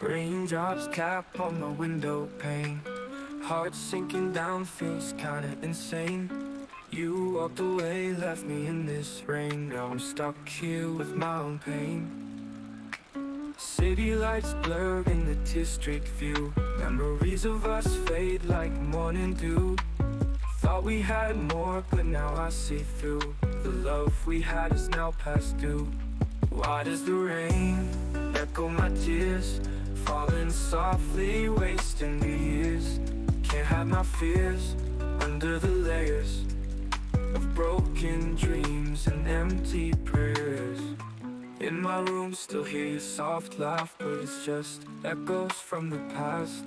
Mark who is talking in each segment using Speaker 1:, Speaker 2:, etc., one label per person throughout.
Speaker 1: Raindrops cap on my window pane. Heart sinking down, feels kinda insane. You walked away, left me in this rain. Now I'm stuck here with my own pain. City lights blur in the tear-streaked view. Memories of us fade like morning dew. Thought we had more, but now I see through. The love we had is now past due. Why does the rain echo my tears, falling softly, wasting the years? Can't hide my fears under the layers of broken dreams and empty prayers. In my room, still hear your soft laugh, but it's just echoes from the past.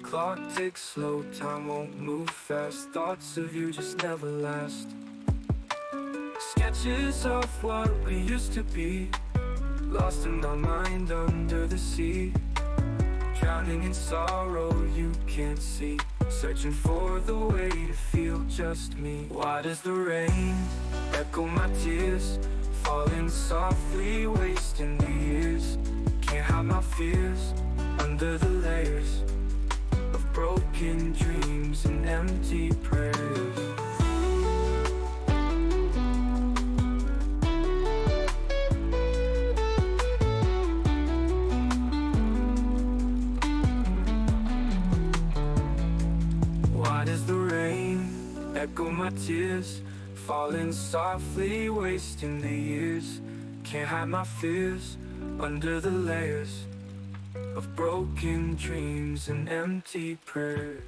Speaker 1: Clock ticks slow, time won't move fast. Thoughts of you just never last. Sketches of what we used to be, lost in our mind under the sea. Drowning in sorrow you can't see, searching for the way to feel just me. Why does the rain echo my tears, falling softly, wasting the years? Can't hide my fears under the layers of broken dreams and empty prayers. Why does the rain echo my tears, falling softly, wasting the years? Can't hide my fears under the layers of broken dreams and empty prayers.